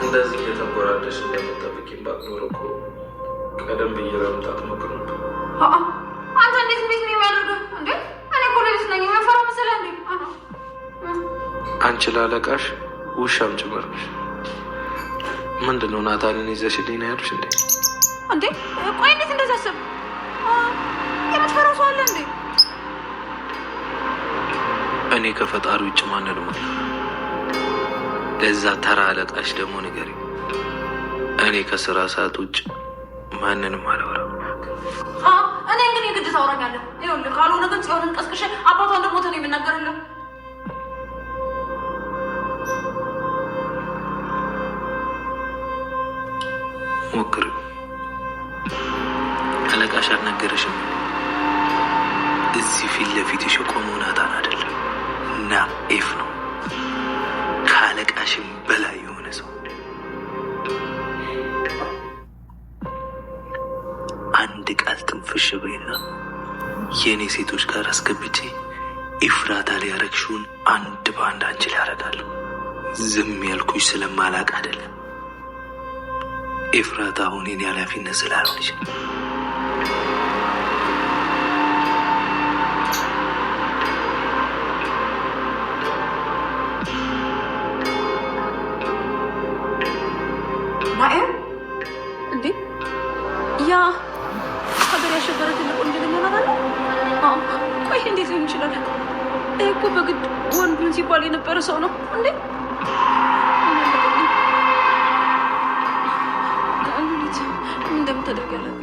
እንደዚህ እየተንጎራደሽ እንደምጠብቂኝ ባቅ ኖሮ እኮ ቀደም ብዬ ለመምጣት ሞክር ነበር። አንተ እንዴት ነው የሚያደርገው እንዴ? እኔ እኮ ልጅ ነኝ። የምፈራው መሰለህ እንዴ? አንቺ ላለቃሽ ውሻም ጭምር ነሽ። ምንድን ነው ናታንን ይዘሽልኝ ነው ያሉሽ እንዴ? እንዴ ቆይ እንዴት እንደዛ አሰብክ? የምትፈራው ሰው አለ እንዴ? እኔ ከፈጣሪ ውጭ ማንን ነው? ለዛ ተራ አለቃሽ ደግሞ ንገሪ። እኔ ከስራ ሰዓት ውጭ ማንንም አላወራም። እኔ ግን የግድ ታወራኛለህ። ይኸውልህ ካልሆነ ግን ጽዮንን ቀስቅሼ አባቷ እንደሞተ ነው የምናገርልህ። ሞክር። አለቃሽ አልነገረሽም? እዚህ ፊት ለፊትሽ የቆመው ናታን አይደለም ናኤፍ ነው። ከአለቃሽም በላይ የሆነ ሰው። አንድ ቃል ትንፍሽ በይና የእኔ ሴቶች ጋር አስገብቼ ኤፍራታ ላይ ያረግሽውን አንድ በአንድ አንቺ ላይ ያረጋለሁ። ዝም ያልኩሽ ስለማላቅ አይደለም። ኤፍራታ አሁን የኔ ኃላፊነት ስላልሆነች ናኤም እንዴ ያ ሀገር ያሸበረ ትልቅ ወንጀለኛ ናት። ቆይ እንዴት ሊሆን ይችላል? ይህ እኮ በግድ ወንዱን ሲባል የነበረ ሰው ነው እንዴ? እንደምታደርጋለን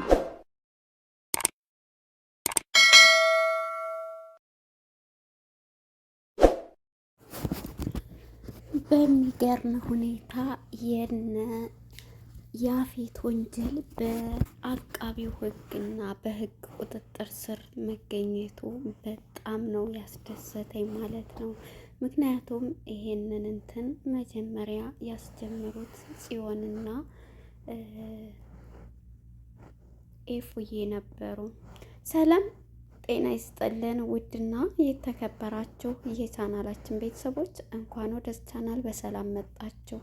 በሚገርም ሁኔታ የነ ያፌት ወንጀል በአቃቢው ሕግና በሕግ ቁጥጥር ስር መገኘቱ በጣም ነው ያስደሰተኝ ማለት ነው። ምክንያቱም ይሄንን እንትን መጀመሪያ ያስጀመሩት ጽዮንና ኤፉዬ ነበሩ። ሰላም ጤና ይስጥልን ውድና የተከበራችሁ የቻናላችን ቤተሰቦች እንኳን ወደ ቻናል በሰላም መጣችሁ።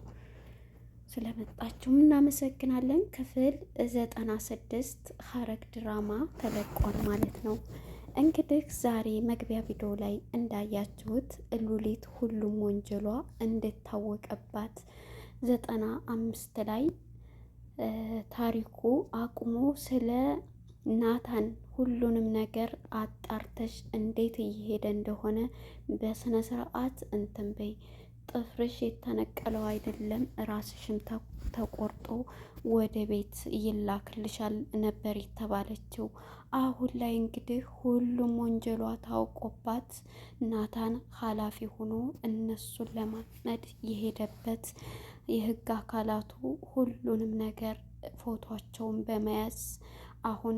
ስለመጣችሁም እናመሰግናለን። ክፍል 96 ሐረግ ድራማ ተለቋል ማለት ነው። እንግዲህ ዛሬ መግቢያ ቪዲዮ ላይ እንዳያችሁት ሉሊት ሁሉም ወንጀሏ እንድታወቀባት 95 ላይ ታሪኩ አቁሞ ስለ ናታን ሁሉንም ነገር አጣርተሽ እንዴት እየሄደ እንደሆነ በስነ ስርዓት እንትን በይ፣ ጥፍርሽ የተነቀለው አይደለም ራስሽም ተቆርጦ ወደ ቤት ይላክልሻል ነበር የተባለችው። አሁን ላይ እንግዲህ ሁሉም ወንጀሏ ታውቆባት ናታን ኃላፊ ሆኖ እነሱን ለማጥመድ የሄደበት የህግ አካላቱ ሁሉንም ነገር ፎቶቸውን በመያዝ አሁን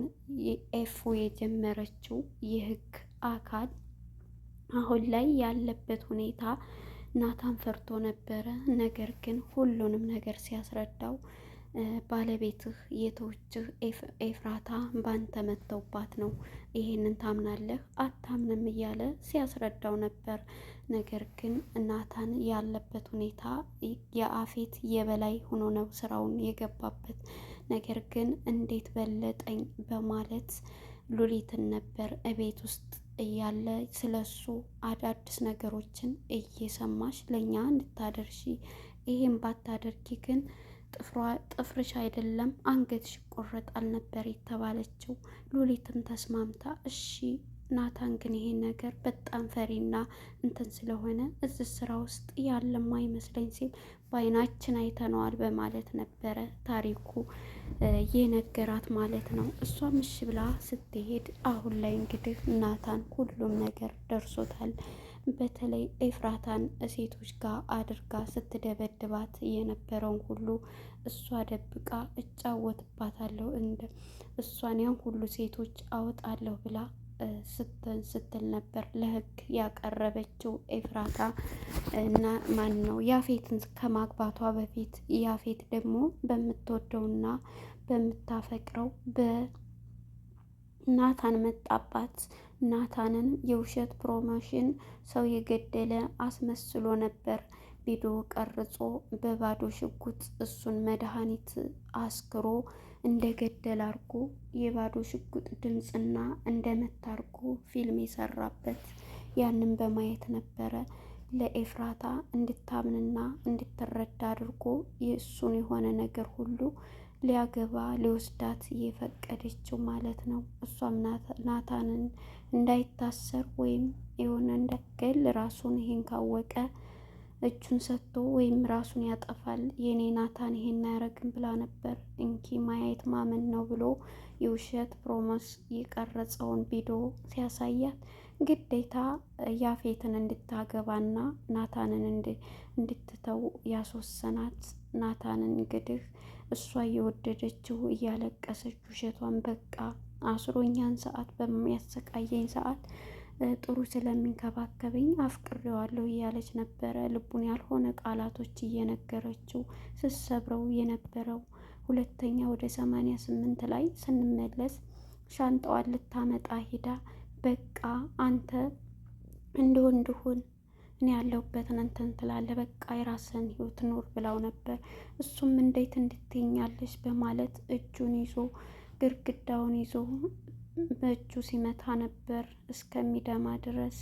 ኤፉ የጀመረችው የህግ አካል አሁን ላይ ያለበት ሁኔታ ናታን ፈርቶ ነበረ። ነገር ግን ሁሉንም ነገር ሲያስረዳው ባለቤትህ የተውችህ ኤፍራታ ባንተ መተውባት ነው፣ ይሄንን ታምናለህ አታምንም እያለ ሲያስረዳው ነበር። ነገር ግን ናታን ያለበት ሁኔታ የአፌት የበላይ ሆኖ ነው ስራውን የገባበት። ነገር ግን እንዴት በለጠኝ በማለት ሉሊትን ነበር እቤት ውስጥ እያለ ስለሱ አዳዲስ ነገሮችን እየሰማሽ ለኛ እንድታደርሺ፣ ይሄን ባታደርጊ ግን ጥፍርሽ አይደለም አንገትሽ ይቆረጣል ነበር የተባለችው። ሉሊትም ተስማምታ እሺ ናታን ግን ይሄን ነገር በጣም ፈሪና እንትን ስለሆነ እዚህ ስራ ውስጥ ያለም አይመስለኝ ሲል በአይናችን አይተነዋል በማለት ነበረ ታሪኩ የነገራት ማለት ነው። እሷም እሺ ብላ ስትሄድ አሁን ላይ እንግዲህ ናታን ሁሉም ነገር ደርሶታል። በተለይ ኤፍራታን ሴቶች ጋር አድርጋ ስትደበድባት የነበረውን ሁሉ እሷ ደብቃ እጫወትባታለሁ እንደ እሷን ያን ሁሉ ሴቶች አወጣለሁ ብላ ስትል ነበር ለህግ ያቀረበችው ኤፍራታ እና ማን ነው ያፌትን ከማግባቷ በፊት ያፌት ደግሞ በምትወደውና በምታፈቅረው በናታን መጣባት። ናታንን የውሸት ፕሮሞሽን ሰው የገደለ አስመስሎ ነበር ቪዲዮ ቀርጾ በባዶ ሽጉጥ እሱን መድኃኒት አስክሮ እንደገደል አድርጎ የባዶ ሽጉጥ ድምፅና እንደመታ አድርጎ ፊልም የሰራበት ያንን በማየት ነበረ ለኤፍራታ እንድታምንና እንድትረዳ አድርጎ የእሱን የሆነ ነገር ሁሉ ሊያገባ ሊወስዳት እየፈቀደችው ማለት ነው። እሷም ናታንን እንዳይታሰር ወይም የሆነ እንዳይገል ራሱን ይሄን ካወቀ እጁን ሰጥቶ ወይም ራሱን ያጠፋል። የኔ ናታን ይሄን አያረግም ብላ ነበር። እንኪ ማየት ማመን ነው ብሎ የውሸት ፕሮሞስ የቀረጸውን ቪዲዮ ሲያሳያት ግዴታ ያፌትን እንድታገባና ናታንን እንድትተው ያስወሰናት። ናታንን እንግዲህ እሷ እየወደደችው እያለቀሰች ውሸቷን በቃ አስሮኛን ሰዓት በሚያሰቃየኝ ሰዓት ጥሩ ስለሚንከባከበኝ አፍቅሬዋለሁ እያለች ነበረ። ልቡን ያልሆነ ቃላቶች እየነገረችው ስትሰብረው የነበረው። ሁለተኛ ወደ 88 ላይ ስንመለስ ሻንጣዋን ልታመጣ ሂዳ በቃ አንተ እንደ ወንድ ሁን እኔ ያለሁበትን እንትን ትላለህ፣ በቃ የራስህን ህይወት ኑር ብላው ነበር። እሱም እንዴት እንድትኛለች በማለት እጁን ይዞ ግድግዳውን ይዞ በእጁ ሲመታ ነበር እስከሚደማ ድረስ።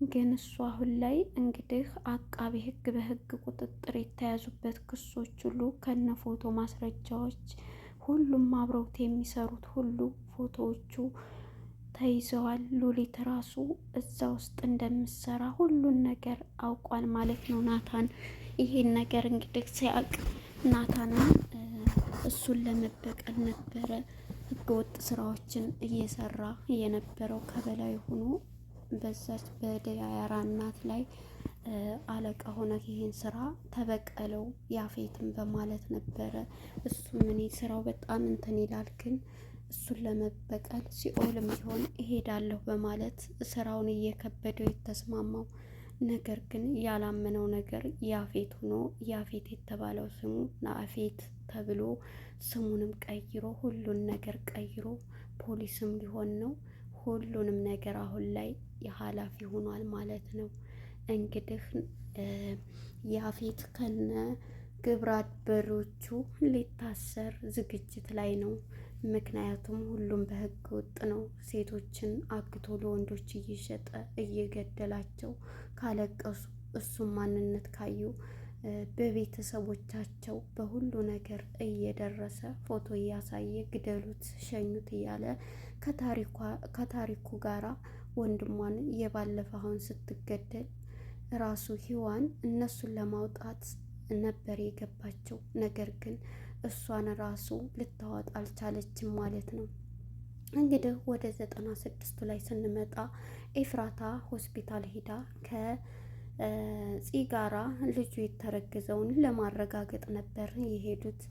ግን እሱ አሁን ላይ እንግዲህ አቃቤ ህግ በህግ ቁጥጥር የተያዙበት ክሶች ሁሉ ከነ ፎቶ ማስረጃዎች ሁሉም አብረውት የሚሰሩት ሁሉ ፎቶዎቹ ተይዘዋል። ሉሊት ራሱ እዛ ውስጥ እንደምትሰራ ሁሉን ነገር አውቋል ማለት ነው ናታን። ይሄን ነገር እንግዲህ ሲያውቅ ናታንን እሱን ለመበቀል ነበረ ህገወጥ ስራዎችን እየሰራ የነበረው ከበላይ ሆኖ በዛች በዲያራ እናት ላይ አለቃ ሆነ ይሄን ስራ ተበቀለው ያፌትን በማለት ነበረ። እሱም እኔ ስራው በጣም እንትን ይላል ግን እሱን ለመበቀል ሲኦልም ቢሆን እሄዳለሁ በማለት ስራውን እየከበደው የተስማማው። ነገር ግን ያላመነው ነገር ያፌት ሆኖ ያፌት የተባለው ስሙ ናፌት ተብሎ ስሙንም ቀይሮ ሁሉን ነገር ቀይሮ ፖሊስም ሊሆን ነው። ሁሉንም ነገር አሁን ላይ የኃላፊ ሆኗል ማለት ነው። እንግዲህ ያፌት ከነ ግብረ አበሮቹ ሊታሰር ዝግጅት ላይ ነው። ምክንያቱም ሁሉም በህገ ወጥ ነው። ሴቶችን አግቶ ለወንዶች እየሸጠ እየገደላቸው ካለቀሱ እሱም ማንነት ካዩ በቤተሰቦቻቸው በሁሉ ነገር እየደረሰ ፎቶ እያሳየ ግደሉት፣ ሸኙት እያለ ከታሪኩ ጋራ ወንድሟን የባለፈ አሁን ስትገደል ራሱ ሂዋን እነሱን ለማውጣት ነበር የገባቸው። ነገር ግን እሷን ራሱ ልታወጣ አልቻለችም ማለት ነው። እንግዲህ ወደ 96ቱ ላይ ስንመጣ ኤፍራታ ሆስፒታል ሄዳ ከፂ ጋራ ልጁ የተረገዘውን ለማረጋገጥ ነበር የሄዱት።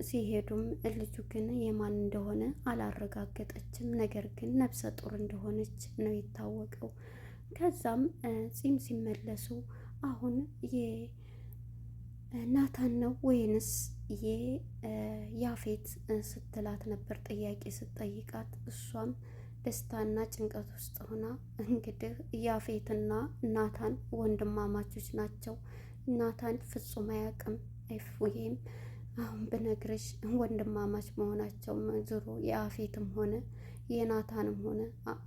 ሲሄዱም ልጁ ግን የማን እንደሆነ አላረጋገጠችም። ነገር ግን ነፍሰ ጡር እንደሆነች ነው የታወቀው። ከዛም ፂም ሲመለሱ አሁን ናታን ነው ወይንስ ያፌት ስትላት ነበር ጥያቄ ስትጠይቃት። እሷም ደስታና ጭንቀት ውስጥ ሆና እንግዲህ ያፌትና ናታን ወንድማማቾች ናቸው። ናታን ፍጹም አያውቅም። ኤፍዬም አሁን ብነግርሽ ወንድማማች መሆናቸው ዞሮ የአፌትም ሆነ የናታንም ሆነ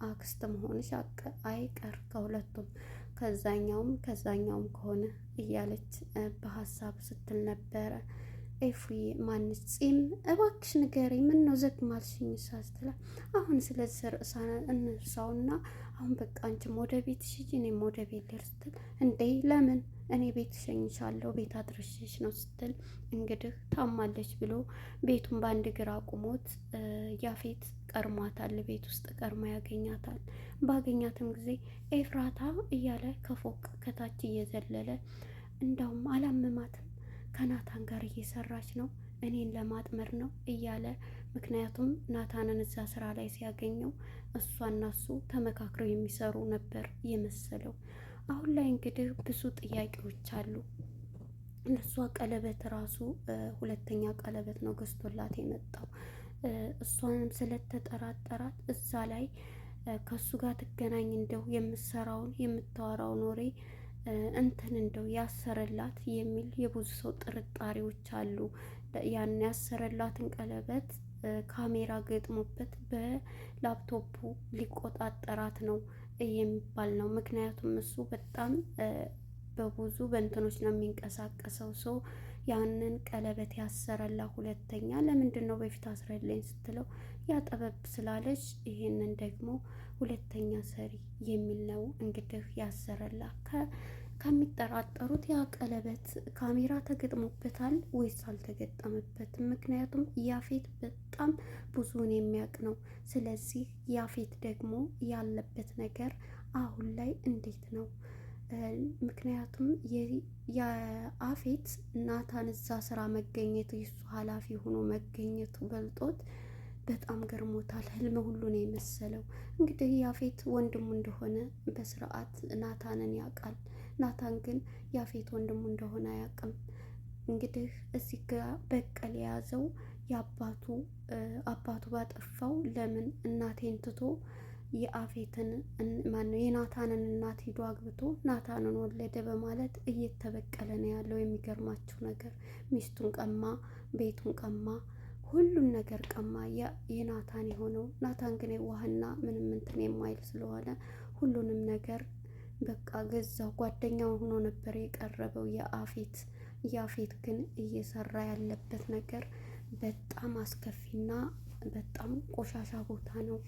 አክስት መሆንሽ አይቀር ከሁለቱም ከዛኛውም ከሆነ እያለች በሀሳብ ስትል ነበረ። ኤፉዬ ማንች ፂም እባክሽ ንገሪ፣ ምን ነው ዘግማልሽኝ? ስትላ አሁን ስለዚህ ርዕሳ እንርሳውና አሁን በቃ አንቺም ወደ ቤትሽ ሂጂ እኔም ወደ ቤት ልሄድ ስትል፣ እንዴ ለምን እኔ ቤት እሸኝሻለሁ ቤት አድርሽሽ ነው ስትል፣ እንግዲህ ታማለች ብሎ ቤቱን በአንድ እግር አቁሞት ያፌት ቀርሟታል። ቤት ውስጥ ቀርማ ያገኛታል። ባገኛትም ጊዜ ኤፍራታ እያለ ከፎቅ ከታች እየዘለለ እንዳውም አላመማትም ከናታን ጋር እየሰራች ነው እኔን ለማጥመር ነው እያለ ምክንያቱም ናታንን እዛ ስራ ላይ ሲያገኘው እሷና እሱ ተመካክረው የሚሰሩ ነበር የመሰለው። አሁን ላይ እንግዲህ ብዙ ጥያቄዎች አሉ። እነሷ ቀለበት ራሱ ሁለተኛ ቀለበት ነው ገዝቶላት የመጣው። እሷንም ስለተጠራጠራት እዛ ላይ ከሱ ጋር ትገናኝ እንደው የምትሰራውን የምታወራውን ወሬ እንትን እንደው ያሰረላት የሚል የብዙ ሰው ጥርጣሬዎች አሉ። ያን ያሰረላትን ቀለበት ካሜራ ገጥሞበት በላፕቶፑ ሊቆጣጠራት ነው የሚባል ነው። ምክንያቱም እሱ በጣም በብዙ በእንትኖች ነው የሚንቀሳቀሰው ሰው ያንን ቀለበት ያሰረላ። ሁለተኛ ለምንድን ነው በፊት አስረልኝ ስትለው ያጠበብ ስላለች ይሄንን ደግሞ ሁለተኛ ሰሪ የሚል ነው እንግዲህ ያሰረላ። ከሚጠራጠሩት ያ ቀለበት ካሜራ ተገጥሞበታል ወይስ አልተገጠመበትም? ምክንያቱም ያፌት በጣም ብዙውን የሚያውቅ ነው። ስለዚህ ያፌት ደግሞ ያለበት ነገር አሁን ላይ እንዴት ነው? ምክንያቱም የአፌት ናታን እዛ ስራ መገኘቱ የሱ ኃላፊ ሆኖ መገኘቱ በልጦት በጣም ገርሞታል። ህልም ሁሉ ነው የመሰለው። እንግዲህ ያፌት ወንድሙ እንደሆነ በስርዓት ናታንን ያውቃል። ናታን ግን ያፌት ወንድሙ እንደሆነ አያውቅም። እንግዲህ እዚህ ጋር በቀል የያዘው አባቱ ባጠፋው ለምን እናቴን ትቶ የአፌትን ማነው የናታንን እናት ሂዶ አግብቶ ናታንን ወለደ በማለት እየተበቀለ ነው ያለው። የሚገርማችሁ ነገር ሚስቱን ቀማ፣ ቤቱን ቀማ፣ ሁሉን ነገር ቀማ የናታን የሆነው። ናታን ግን የዋህና ምንም እንትን የማይል ስለሆነ ሁሉንም ነገር በቃ ገዛው። ጓደኛው ሆኖ ነበር የቀረበው ያፌት ግን እየሰራ ያለበት ነገር በጣም አስከፊና በጣም ቆሻሻ ቦታ ነው።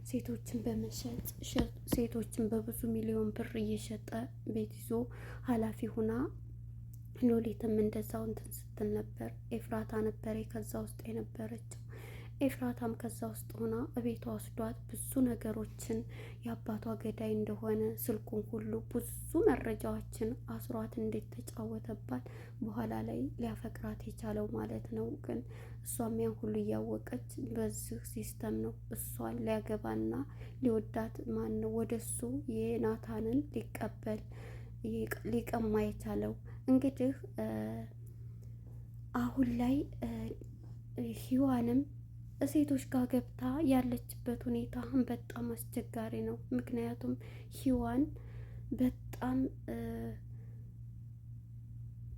ሴቶችን በመሸጥ ሴቶችን በብዙ ሚሊዮን ብር እየሸጠ ቤት ይዞ ኃላፊ ሁና ሎሊትም እንደዛው እንትን ስትል ነበር። ኤፍራታ ነበር ከዛ ውስጥ የነበረችው። ኤፍራታም ከዛ ውስጥ ሆና እቤቷ ወስዷት ብዙ ነገሮችን የአባቷ ገዳይ እንደሆነ ስልኩን ሁሉ ብዙ መረጃዎችን አስሯት እንዴት ተጫወተባት። በኋላ ላይ ሊያፈቅራት የቻለው ማለት ነው። ግን እሷም ያን ሁሉ እያወቀች በዚህ ሲስተም ነው እሷን ሊያገባና ሊወዳት ማነው ወደሱ የናታንን ሊቀበል ሊቀማ የቻለው። እንግዲህ አሁን ላይ ሂዋንም ሴቶች ጋር ገብታ ያለችበት ሁኔታ በጣም አስቸጋሪ ነው። ምክንያቱም ሂዋን በጣም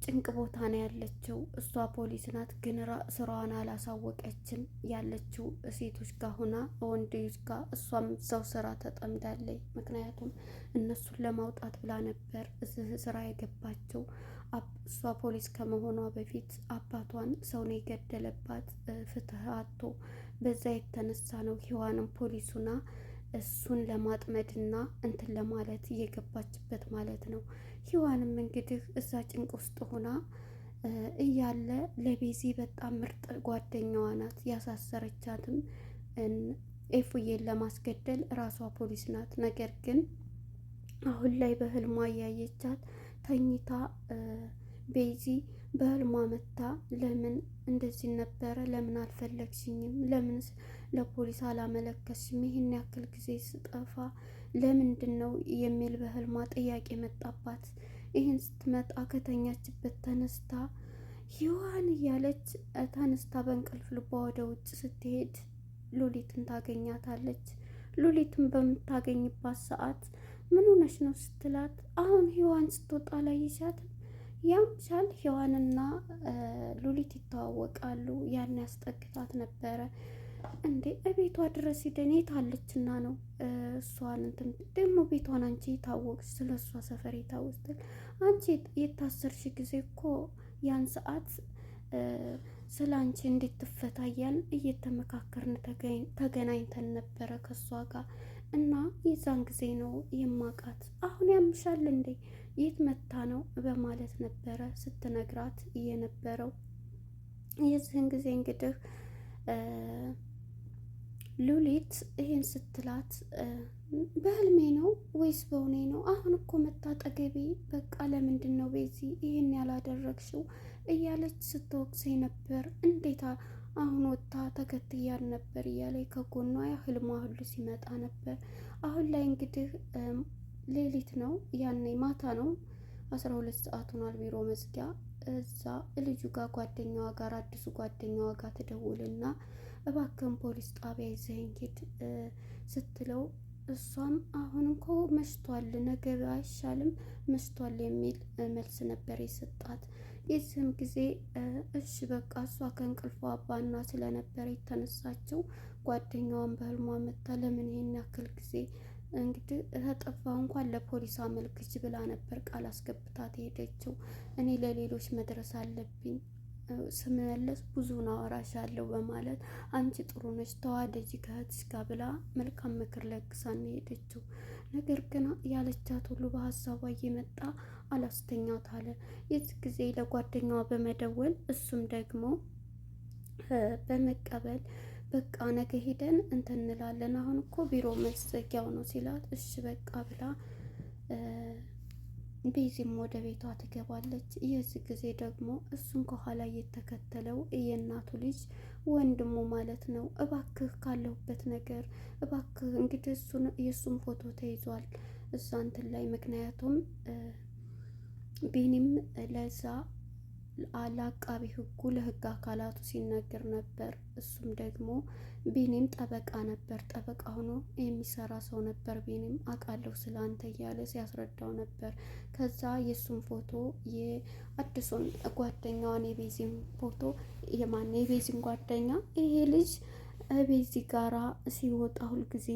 ጭንቅ ቦታ ነው ያለችው። እሷ ፖሊስ ናት፣ ግን ስራዋን አላሳወቀችም። ያለችው ሴቶች ጋር ሆና ወንዶች ጋር፣ እሷም እዛው ስራ ተጠምዳለች። ምክንያቱም እነሱን ለማውጣት ብላ ነበር እዚህ ስራ የገባችው። እሷ ፖሊስ ከመሆኗ በፊት አባቷን ሰው ነው የገደለባት ፍትህ አጥቶ። በዛ የተነሳ ነው ሂዋንም ፖሊሱና እሱን ለማጥመድና እንትን ለማለት እየገባችበት ማለት ነው። ሂዋንም እንግዲህ እዛ ጭንቅ ውስጥ ሆና እያለ ለቤዚ በጣም ምርጥ ጓደኛዋ ናት። ያሳሰረቻትም ኤፉዬን ለማስገደል ራሷ ፖሊስ ናት። ነገር ግን አሁን ላይ በህልሟ እያየቻት ተኝታ ቤዚ በህልሟ መታ ለምን እንደዚህ ነበረ? ለምን አልፈለግሽኝም? ለምን ለፖሊስ አላመለከትሽም? ይህን ያክል ጊዜ ስጠፋ ለምንድን ነው የሚል በህልሟ ጥያቄ መጣባት። ይህን ስትመጣ ከተኛችበት ተነስታ ሂዋን እያለች ተነስታ በእንቅልፍ ልቧ ወደ ውጭ ስትሄድ ሉሊትን ታገኛታለች። ሉሊትን በምታገኝባት ሰዓት ምን ሆነሽ ነው ስትላት፣ አሁን ሂዋን ስትወጣ ላይ ይሻትም ያምሻል። ሂዋንና ሉሊት ይተዋወቃሉ። ያን ያስጠግታት ነበረ። እንዴ እቤቷ ድረስ ሂደን የታለችና ነው እሷን እንትን ደግሞ ቤቷን አንቺ የታወቅሽ ስለ እሷ ሰፈር የታወቅሽ አንቺ የታሰርሽ ጊዜ እኮ ያን ሰዓት ስለ አንቺ እንዴት ትፈታያን እየተመካከርን ተገናኝተን ነበረ ከእሷ ጋር እና የዛን ጊዜ ነው የማውቃት። አሁን ያምሻል እንዴ የት መታ ነው በማለት ነበረ ስትነግራት የነበረው። የዚህን ጊዜ እንግዲህ ሉሊት ይሄን ስትላት በህልሜ ነው ወይስ በእውኔ ነው? አሁን እኮ መታ ጠገቤ። በቃ ለምንድን ነው ቤዚ ይሄን ያላደረግሽው እያለች ስትወቅሰኝ ነበር። እንዴታ አሁን ወጥታ ተከትያል ነበር እያለኝ ከጎኗ ያ ህልሟ ሁሉ ሲመጣ ነበር። አሁን ላይ እንግዲህ ሌሊት ነው፣ ያኔ ማታ ነው፣ 12 ሰዓት ሆኗል። ቢሮ መዝጊያ እዛ ልጁ ጋር ጓደኛዋ ጋር አዲሱ ጓደኛዋ ጋር ትደውልና እባክህን ፖሊስ ጣቢያ ይዘኸኝ ሂድ ስትለው እሷም አሁን እኮ መሽቷል፣ ነገ አይሻልም መሽቷል የሚል መልስ ነበር የሰጣት። የዚህም ጊዜ እሺ በቃ እሷ ከእንቅልፏ አባና ስለነበረ የተነሳችው ጓደኛዋን በህልሟ መታ ለምን ይሄን ያክል ጊዜ እንግዲህ ተጠፋ እንኳን ለፖሊስ አመልክች ብላ ነበር ቃል አስገብታት ሄደችው። እኔ ለሌሎች መድረስ አለብኝ ስመለስ ብዙውን አወራሻለሁ በማለት አንቺ ጥሩ ነች ተዋደጂ ከእህትሽ ጋር ብላ መልካም ምክር ለግሳን ሄደችው። ነገር ግን ያለቻት ሁሉ በሀሳቧ እየመጣ አላስተኛት አለ። የዚህ ጊዜ ለጓደኛዋ በመደወል እሱም ደግሞ በመቀበል በቃ ነገ ሄደን እንትን እንላለን አሁን እኮ ቢሮ መዘጊያው ነው ሲላት እሺ በቃ ብላ ቤዚም ወደ ቤቷ ትገባለች። የዚህ ጊዜ ደግሞ እሱን ከኋላ እየተከተለው የእናቱ ልጅ ወንድሙ ማለት ነው እባክህ ካለሁበት ነገር እባክህ እንግዲህ የእሱን ፎቶ ተይዟል እዛ እንትን ላይ ምክንያቱም ቢኒም ለዛ ለአቃቢ ህጉ ለህግ አካላቱ ሲነገር ነበር። እሱም ደግሞ ቢኒም ጠበቃ ነበር፣ ጠበቃ ሆኖ የሚሰራ ሰው ነበር። ቢኒም አውቃለሁ ስለ አንተ እያለ ሲያስረዳው ነበር። ከዛ የእሱን ፎቶ የአዲሱን ጓደኛዋን የቤዚን ፎቶ የቤዚን ጓደኛ ይሄ ልጅ ቤዚ ጋራ ሲወጣ ሁልጊዜ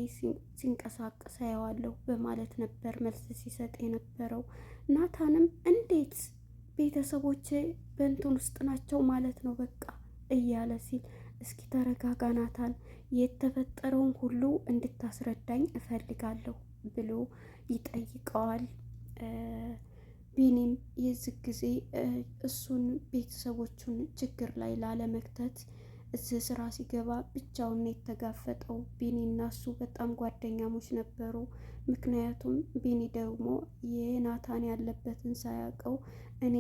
ሲንቀሳቀስ አየዋለሁ በማለት ነበር መልስ ሲሰጥ የነበረው። ናታንም እንዴት ቤተሰቦቼ በእንትን ውስጥ ናቸው ማለት ነው በቃ እያለ ሲል እስኪ ተረጋጋ ናታን፣ የተፈጠረውን ሁሉ እንድታስረዳኝ እፈልጋለሁ ብሎ ይጠይቀዋል። ቢኒም የዚህ ጊዜ እሱን ቤተሰቦቹን ችግር ላይ ላለመክተት እዚህ ስራ ሲገባ ብቻውን የተጋፈጠው። ቢኒ እና እሱ በጣም ጓደኛሞች ነበሩ። ምክንያቱም ቢኒ ደግሞ የናታን ያለበትን ሳያውቀው እኔ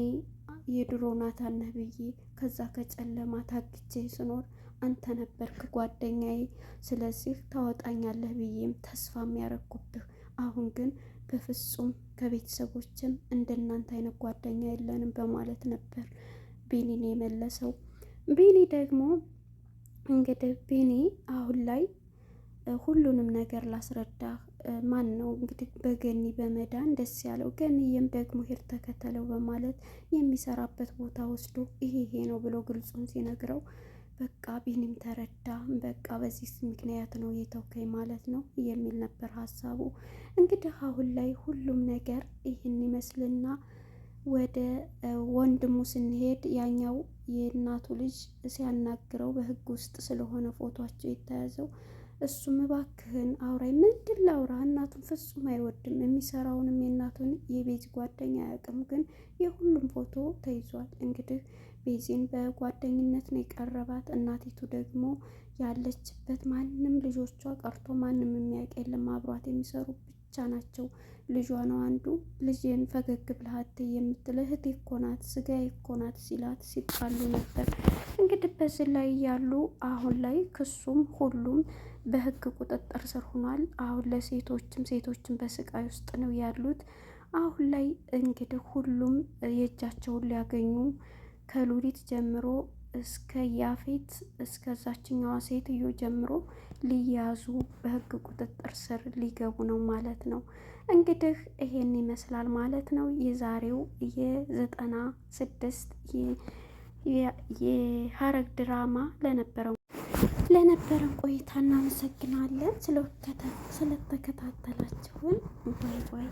የድሮ ናታን ነህ ብዬ ከዛ ከጨለማ ታግቼ ስኖር አንተ ነበርክ ጓደኛዬ፣ ስለዚህ ታወጣኛለህ ብዬም ተስፋ የሚያረኩብህ፣ አሁን ግን በፍጹም ከቤተሰቦችም እንደናንተ አይነት ጓደኛ የለንም በማለት ነበር ቢኒን የመለሰው። ቢኒ ደግሞ እንግዲህ ቢኒ አሁን ላይ ሁሉንም ነገር ላስረዳ ማን ነው እንግዲህ በገኒ በመዳን ደስ ያለው፣ ገኒየም ደግሞ ሄድ ተከተለው በማለት የሚሰራበት ቦታ ወስዶ ይሄ ነው ብሎ ግልጹን ሲነግረው በቃ ቢኒም ተረዳ። በቃ በዚህ ምክንያት ነው የተውከኝ ማለት ነው የሚል ነበር ሀሳቡ። እንግዲህ አሁን ላይ ሁሉም ነገር ይህን ይመስልና ወደ ወንድሙ ስንሄድ ያኛው የእናቱ ልጅ ሲያናግረው በህግ ውስጥ ስለሆነ ፎቶቸው የተያዘው እሱም እባክህን አውራኝ፣ ምንድን ላውራ? እናቱን ፍጹም አይወድም፣ የሚሰራውንም የእናቱን የቤዚ ጓደኛ አያውቅም፣ ግን የሁሉም ፎቶ ተይዟል። እንግዲህ ቤዚን በጓደኝነት ነው የቀረባት። እናቲቱ ደግሞ ያለችበት ማንም ልጆቿ ቀርቶ ማንም የሚያውቅ የለም፣ አብሯት የሚሰሩ ብቻ ናቸው። ልጇ ነው አንዱ ልጅን ፈገግ ብለሃት የምትል እህቴ እኮ ናት ስጋዬ እኮ ናት ሲላት ሲጣሉ ነበር። እንግዲህ በዚህ ላይ ያሉ አሁን ላይ ክሱም ሁሉም በህግ ቁጥጥር ስር ሆኗል። አሁን ሴቶችም በስቃይ ውስጥ ነው ያሉት። አሁን ላይ እንግዲህ ሁሉም የእጃቸውን ሊያገኙ ከሉሊት ጀምሮ እስከ ያፌት እስከዛችኛዋ ሴትዮ ጀምሮ ሊያዙ በህግ ቁጥጥር ስር ሊገቡ ነው ማለት ነው። እንግዲህ ይሄን ይመስላል ማለት ነው የዛሬው የ96 የሐረግ ድራማ። ለነበረን ቆይታ እናመሰግናለን ስለተከታተላችሁን። ባይ ባይ።